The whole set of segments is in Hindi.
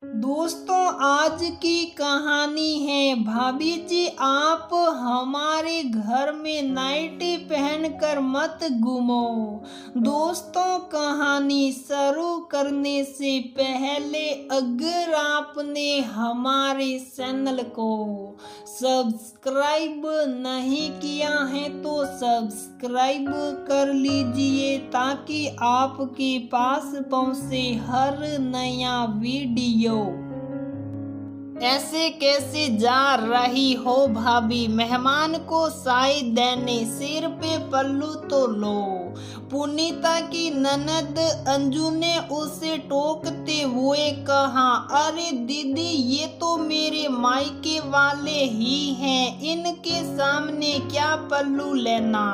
दोस्तों, आज की कहानी है भाभी जी, आप हमारे घर में नाइटी पहनकर मत घूमो। दोस्तों, कहानी शुरू करने से पहले अगर आपने हमारे चैनल को सब्सक्राइब नहीं किया है तो सब्सक्राइब कर लीजिए ताकि आपके पास पहुंचे हर नया वीडियो। ऐसे कैसे जा रही हो भाभी? मेहमान को चाय देने सिर पे पल्लू तो लो। पुनीता की ननद अंजू ने उसे टोकते हुए कहा, अरे दीदी, ये तो मेरे मायके वाले ही हैं, इनके सामने क्या पल्लू लेना।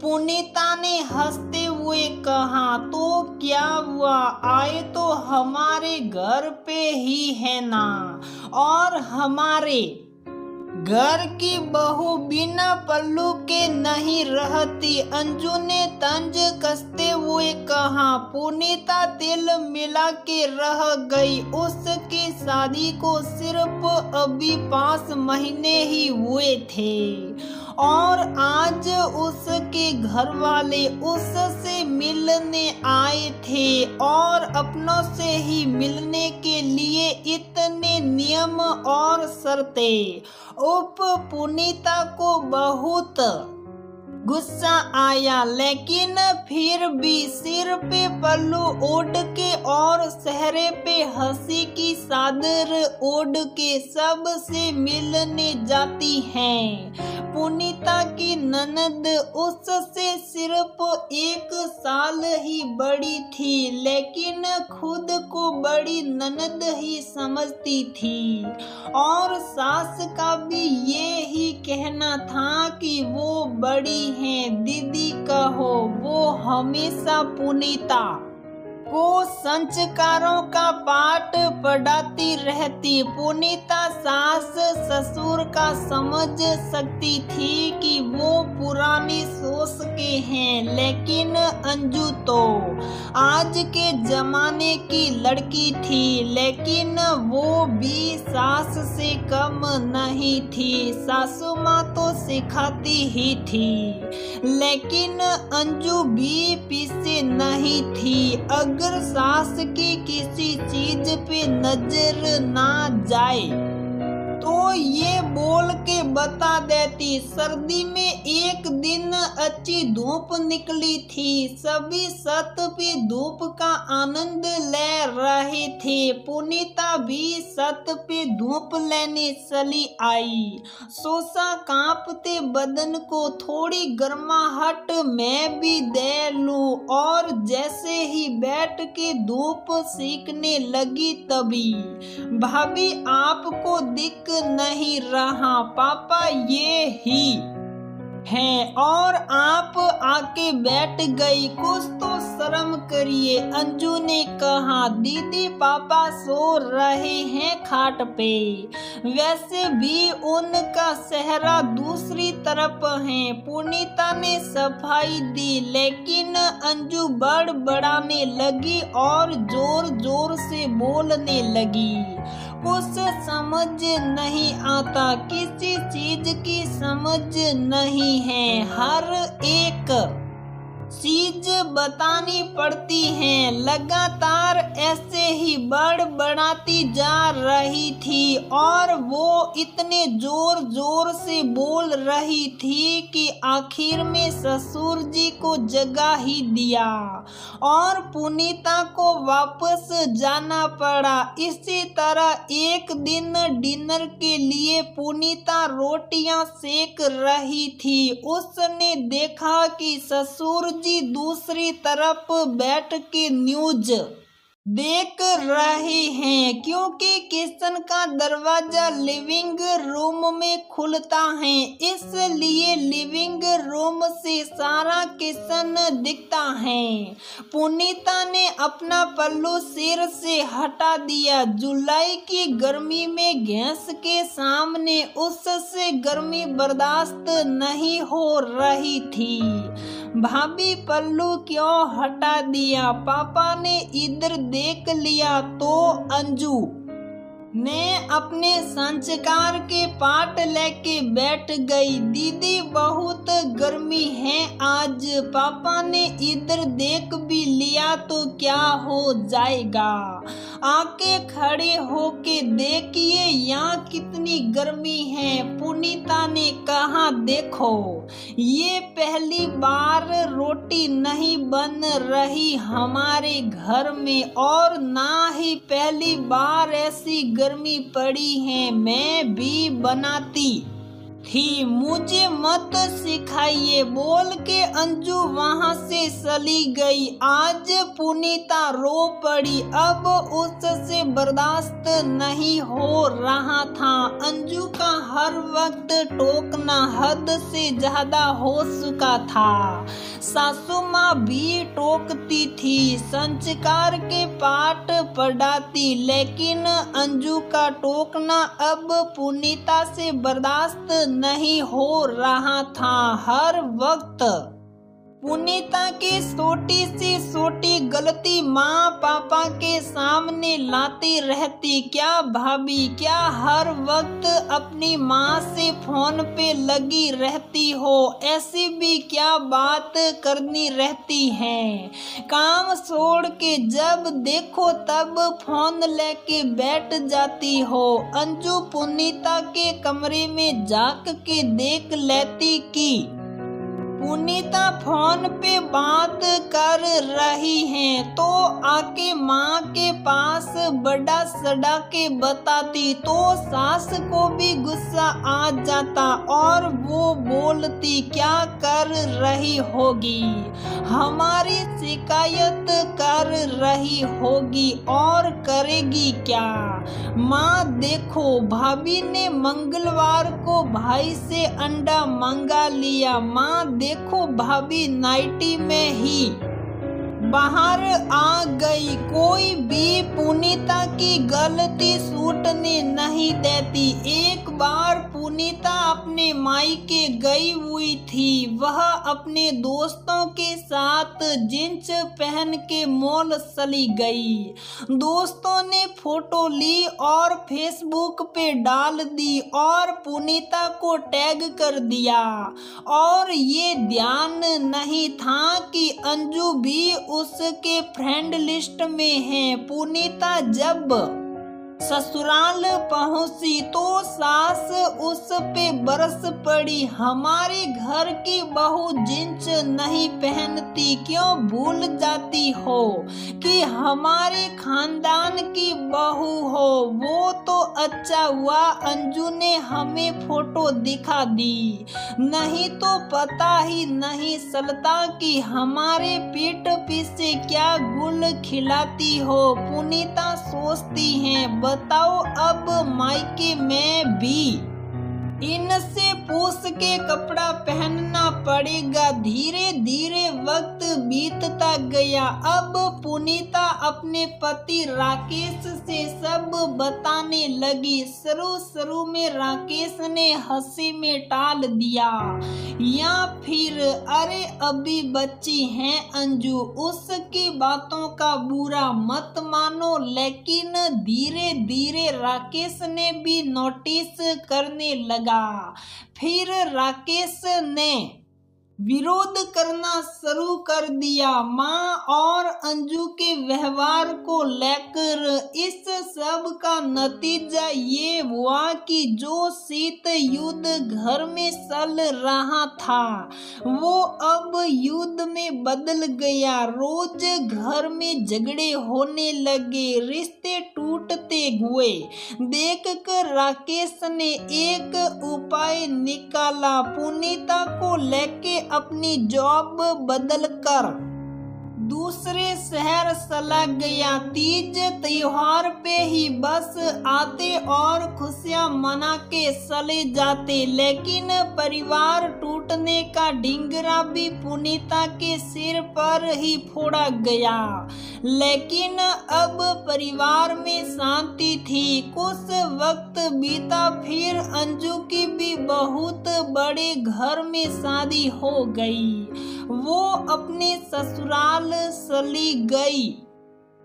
पुनीता ने हंसते हुए कहा, तो क्या हुआ, आए तो हमारे घर पे ही है ना, और हमारे घर की बहू बिना पल्लू के नहीं रहती। अंजू ने तंज कसते हुए कहा। पुनीता तिल मिला के रह गई। उसकी शादी को सिर्फ अभी 5 महीने ही हुए थे और आज उसके घर वाले उससे मिलने आए थे और अपनों से ही मिलने के लिए इतने नियम और शर्तें। पुनीता को बहुत गुस्सा आया, लेकिन फिर भी सिर पे पल्लू ओढ़ के और चेहरे पे हंसी की चादर ओढ़ के सबसे मिलने जाती हैं। पुनीता की ननद उससे सिर्फ 1 साल ही बड़ी थी, लेकिन खुद को बड़ी ननद ही समझती थी और सास का भी ये ही कहना था कि वो बड़ी हैं। दीदी कहो, वो हमेशा पुनीता को संस्कारों का पाठ पढ़ाती रहती। पुनीता सास ससुर का समझ सकती थी कि वो पुरानी सोच के हैं, लेकिन अंजू तो आज के जमाने की लड़की थी, लेकिन वो भी सास से कम नहीं थी। सासू माँ तो सिखाती ही थी, लेकिन अंजू भी पीछे नहीं थी। अगर सास की किसी चीज पे नजर ना जाए तो ये बोल के बता देती। सर्दी में एक दिन अच्छी धूप निकली थी, सभी छत पे धूप का आनंद ले रहे थे। पुनीता भी छत पे धूप लेने चली आई। सोचा, कांपते बदन को थोड़ी गर्माहट मैं भी दे लूं, और जैसे ही बैठ के धूप सेकने लगी तभी, भाभी आपको दिख नहीं रहा, पापा ये ही है और आप आके बैठ गई, कुछ तो शर्म करिए। अंजू ने कहा, दीदी पापा सो रहे हैं खाट पे, वैसे भी उनका चेहरा दूसरी तरफ है। पुनीता ने सफाई दी, लेकिन अंजू बड़बड़ाने लगी और जोर जोर से बोलने लगी। कुछ समझ नहीं आता, किसी चीज की समझ नहीं है, हर एक चीज बतानी पड़ती है। लगातार ऐसे ही बड़बड़ाती जा रही थी और वो इतने जोर जोर से बोल रही थी कि आखिर में ससुर जी को जगा ही दिया और पुनीता को वापस जाना पड़ा। इसी तरह एक दिन डिनर के लिए पुनीता रोटियां सेक रही थी। उसने देखा कि ससुर जी दूसरी तरफ बैठ के न्यूज देख रहे हैं, क्योंकि किचन का दरवाजा लिविंग रूम में खुलता है, इसलिए लिविंग रूम से सारा किचन दिखता है। पुनीता ने अपना पल्लू सिर से हटा दिया। जुलाई की गर्मी में गैस के सामने उससे गर्मी बर्दाश्त नहीं हो रही थी। भाभी पल्लू क्यों हटा दिया? पापा ने इधर देख लिया तो अंजू ने अपने संस्कार के पाठ लेके बैठ गई। दीदी बहुत गर्मी है आज, पापा ने इधर देख भी लिया तो क्या हो जाएगा। आके खड़े होके देखिए यहाँ कितनी गर्मी है। पुनीता ने कहा देखो ये पहली बार रोटी नहीं बन रही हमारे घर में, और ना ही पहली बार ऐसी गर्मी पड़ी है। मैं भी बनाती थी, मुझे मत सिखाइए, बोल के अंजू वहां से चली गई। आज पुनीता रो पड़ी, अब उससे बर्दाश्त नहीं हो रहा था। अंजू का हर वक्त टोकना हद से ज्यादा हो चुका था। सासू माँ भी टोकती थी, संस्कार के पाठ पढ़ाती, लेकिन अंजू का टोकना अब पुनीता से बर्दाश्त नहीं हो रहा था। हर वक्त पुनीता की छोटी सी छोटी गलती माँ पापा के सामने लाती रहती। क्या भाभी, क्या हर वक्त अपनी माँ से फोन पे लगी रहती हो? ऐसी भी क्या बात करनी रहती है? काम छोड़ के जब देखो तब फोन लेके बैठ जाती हो। अंजू पुनीता के कमरे में झांक के देख लेती कि पुनीता फोन पे बात कर रही है, तो आके माँ के पास बड़ा सड़ा के बताती, तो सास को भी गुस्सा आ जाता और वो बोलती क्या कर रही होगी, हमारी शिकायत कर रही होगी और करेगी क्या। माँ देखो भाभी ने मंगलवार को भाई से अंडा मंगा लिया। माँ देखो भाभी नाइटी में ही बाहर आ गई। कोई भी पुनीता की गलती छूटने नहीं देती। एक बार पुनीता अपने मायके गई हुई थी। वह अपने दोस्तों के साथ जींस पहन के मॉल चली गई। दोस्तों ने फोटो ली और फेसबुक पे डाल दी और पुनीता को टैग कर दिया, और ये ध्यान नहीं था कि अंजू भी उसके फ्रेंड लिस्ट में है। पुनीता जब ससुराल पहुंची तो सास उस पे बरस पड़ी, हमारे घर की बहू जींस नहीं पहनती, क्यों भूल जाती हो कि हमारे खानदान की बहू हो। वो तो अच्छा हुआ अंजू ने हमें फोटो दिखा दी, नहीं तो पता ही नहीं चलता कि हमारे पीठ पीछे क्या गुल खिलाती हो। पुनीता सोचती है बताओ अब मायके में भी इनसे पूछ के कपड़ा पहनना पड़ेगा। धीरे धीरे वक्त बीतता गया। अब पुनीता अपने पति राकेश से सब बताने लगी। शुरू में राकेश ने हंसी में टाल दिया, या फिर अरे अभी बच्ची हैं अंजू, उसकी बातों का बुरा मत मानो। लेकिन धीरे धीरे राकेश ने भी नोटिस करने लगा। फिर राकेश ने विरोध करना शुरू कर दिया माँ और अंजू के व्यवहार को लेकर। इस सब का नतीजा ये हुआ कि जो शीत युद्ध घर में चल रहा था वो अब युद्ध में बदल गया। रोज घर में झगड़े होने लगे, रिश्ते टूटते हुए देखकर राकेश ने एक उपाय निकाला। पुनीता को लेके अपनी जॉब बदलकर दूसरे शहर चला गया। तीज त्योहार पे ही बस आते और खुशियां मना के चले जाते, लेकिन परिवार टूटने का ढिंगरा भी पुनीता के सिर पर ही फोड़ा गया। लेकिन अब परिवार में शांति थी। कुछ वक्त बीता, फिर अंजू की भी बहुत बड़े घर में शादी हो गई। वो अपने ससुराल चली गई।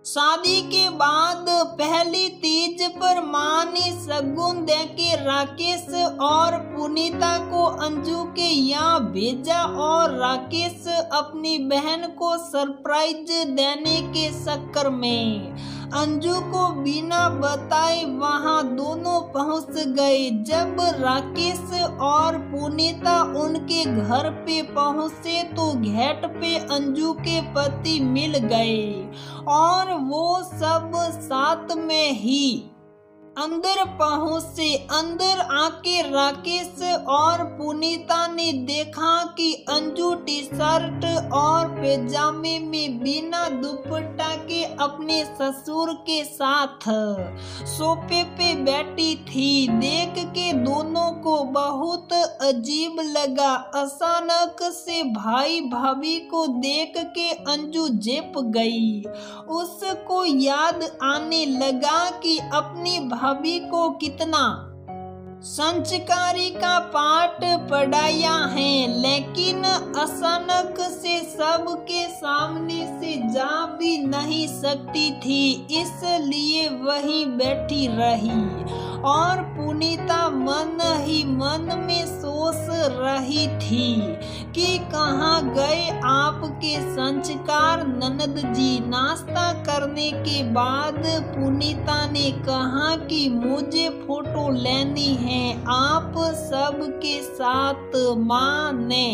शादी के बाद पहली तीज पर माँ ने शगुन देके राकेश और पुनीता को अंजू के यहाँ भेजा और राकेश अपनी बहन को सरप्राइज देने के चक्कर में अंजू को बिना बताए वहां दोनों पहुंच गए। जब राकेश और पुनीता उनके घर पे पहुंचे तो गेट पे अंजू के पति मिल गए और वो सब साथ में ही अंदर पहुंचे। अंदर आके राकेश और पुनीता ने देखा कि अंजू टी शर्ट और पैजामे में बिना दुपट्टा के अपने ससुर के साथ सोफे पे बैठी थी। देख के दोनों को बहुत अजीब लगा। अचानक से भाई भाभी को देख के अंजू झेप गई। उसको याद आने लगा कि अपनी भाभी को कितना संस्कारी का पाठ पढ़ाया है, लेकिन अचानक से सबके सामने से जा भी नहीं सकती थी, इसलिए वहीं बैठी रही और पुनीता मन ही मन में सोच रही थी कि कहाँ गए आपके संस्कार ननद जी। नाश्ता करने के बाद पुनीता ने कहा कि मुझे फोटो लेनी है आप सबके साथ। माँ ने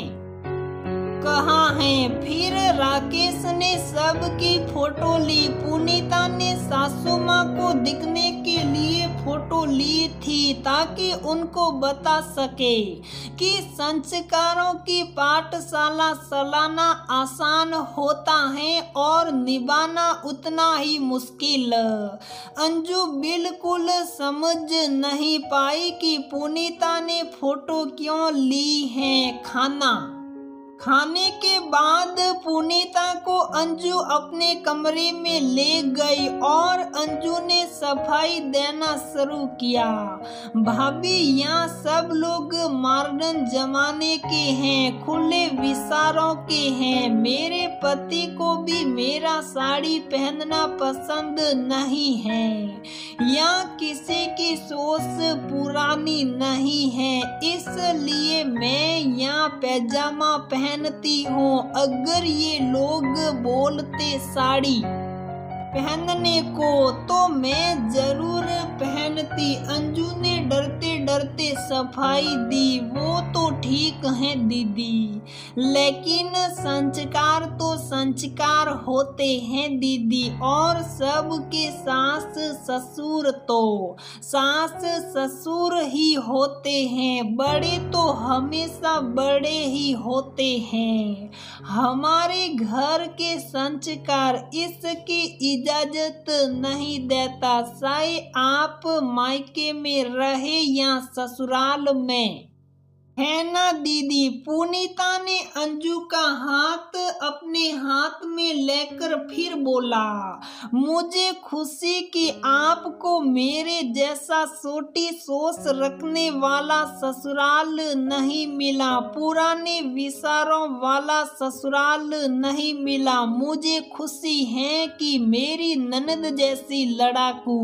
कहा है। फिर राकेश ने सबकी फोटो ली। पुनीता ने सासू माँ को दिखने के लिए फोटो ली थी ताकि उनको बता सके कि संस्कारों की पाठशाला चलाना आसान होता है और निभाना उतना ही मुश्किल। अंजू बिल्कुल समझ नहीं पाई कि पुनीता ने फोटो क्यों ली है। खाने के बाद पुनीता को अंजू अपने कमरे में ले गई और अंजू ने सफाई देना शुरू किया। भाभी यहाँ सब लोग मॉडर्न जमाने के हैं, खुले विचारों के हैं। मेरे पति को भी मेरा साड़ी पहनना पसंद नहीं है। यहाँ किसी की सोच पुरानी नहीं है, इसलिए मैं यहाँ पैजामा पहनती हूँ। अगर ये लोग बोलते साड़ी पहनने को तो मैं जरूर पहनती। अंजू ने डरते डरते सफाई दी। वो तो ठीक है दीदी, लेकिन संस्कार तो संस्कार होते हैं दीदी, और सबके सास ससुर तो सास ससुर ही होते हैं। बड़े तो हमेशा बड़े ही होते हैं। हमारे घर के संस्कार इसकी इजाजत नहीं देता, चाहे आप मायके में रहे या ससुराल में, है ना दीदी। पुनीता ने अंजू का हाथ अपने हाथ में लेकर फिर बोला, मुझे खुशी कि आपको मेरे जैसा छोटी सोच रखने वाला ससुराल नहीं मिला, पुराने विचारों वाला ससुराल नहीं मिला। मुझे खुशी है कि मेरी ननद जैसी लड़ाकू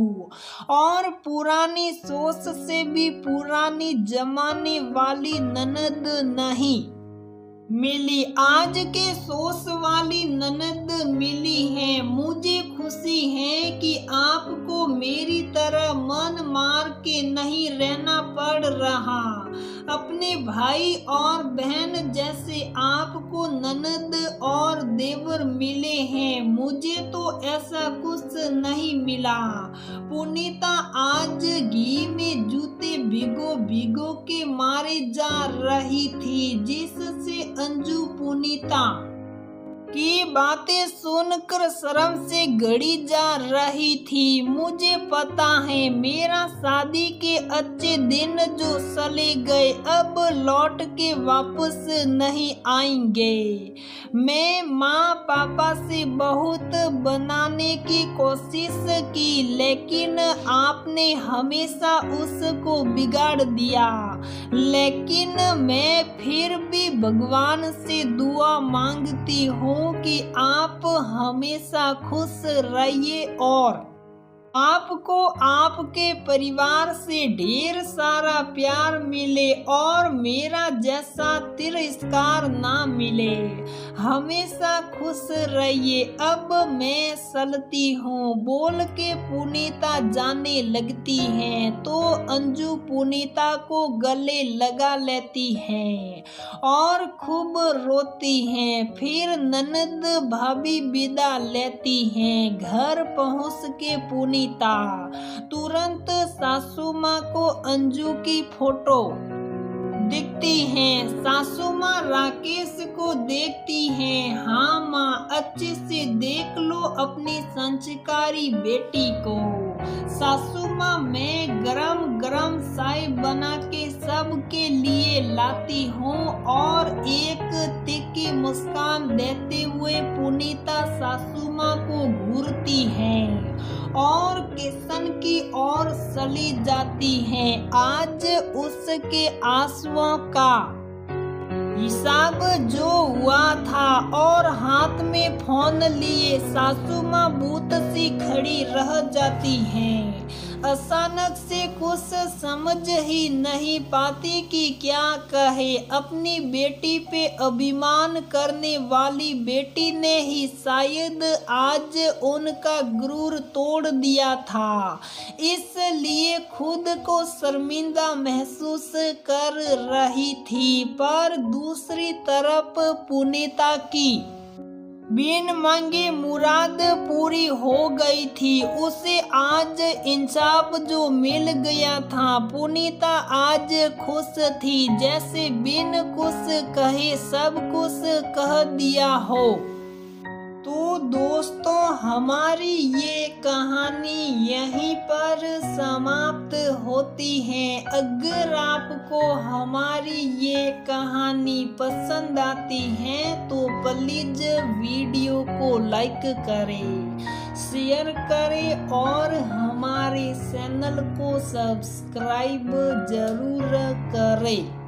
और पुरानी सोच से भी पुरानी जमाने वाली ननद नहीं मिली, आज के सोच वाली ननद मिली है। मुझे खुशी है कि आपको मेरी तरह मन मार के नहीं रहना पड़ रहा। अपने भाई और बहन जैसे आपको ननद और देवर मिले हैं, मुझे तो ऐसा कुछ नहीं मिला। पुनीता आज घी में जूते भिगो भिगो के मारे जा रही थी, जिससे अंजू पुनीता की बातें सुनकर शर्म से गड़ी जा रही थी। मुझे पता है मेरा शादी के अच्छे दिन जो चले गए अब लौट के वापस नहीं आएंगे। मैं माँ पापा से बहुत बनाने की कोशिश की, लेकिन आपने हमेशा उसको बिगाड़ दिया। लेकिन मैं फिर भी भगवान से दुआ मांगती हूँ कि आप हमेशा खुश रहिए और आपको आपके परिवार से ढेर सारा प्यार मिले और मेरा जैसा तिरस्कार ना मिले। हमेशा खुश रहिए, अब मैं चलती हूँ, बोल के पुनीता जाने लगती है तो अंजू पुनीता को गले लगा लेती है और खूब रोती हैं। फिर ननद भाभी विदा लेती हैं। घर पहुँच के पुनीता तुरंत सासू माँ को अंजू की फोटो दिखती हैं। सासू माँ राकेश को देखती हैं। हाँ माँ, अच्छे से देख लो अपनी संस्कारी बेटी को। सासू माँ, मैं गरम गरम चाय बना के सबके लिए लाती हूँ। और एक तिखी मुस्कान देते हुए पुनीता सासू माँ को घूरती है और किशन की ओर चली जाती हैं। आज उसके आंसुओं का हिसाब जो हुआ था और हाथ में फोन लिए सासू माँ भूत सी खड़ी रह जाती हैं। अचानक से कुछ समझ ही नहीं पाती कि क्या कहे। अपनी बेटी पे अभिमान करने वाली बेटी ने ही शायद आज उनका गुरूर तोड़ दिया था, इसलिए खुद को शर्मिंदा महसूस कर रही थी। पर दूसरी तरफ पुनीता की बिन मांगे मुराद पूरी हो गई थी। उसे आज इंसाफ जो मिल गया था। पुनीता आज खुश थी, जैसे बिन कुछ कहे सब कुछ कह दिया हो। तो दोस्तों, हमारी ये कहानी यहीं पर समाप्त होती है। अगर आपको हमारी ये कहानी पसंद आती है तो प्लीज वीडियो को लाइक करें, शेयर करें और हमारे चैनल को सब्सक्राइब जरूर करें।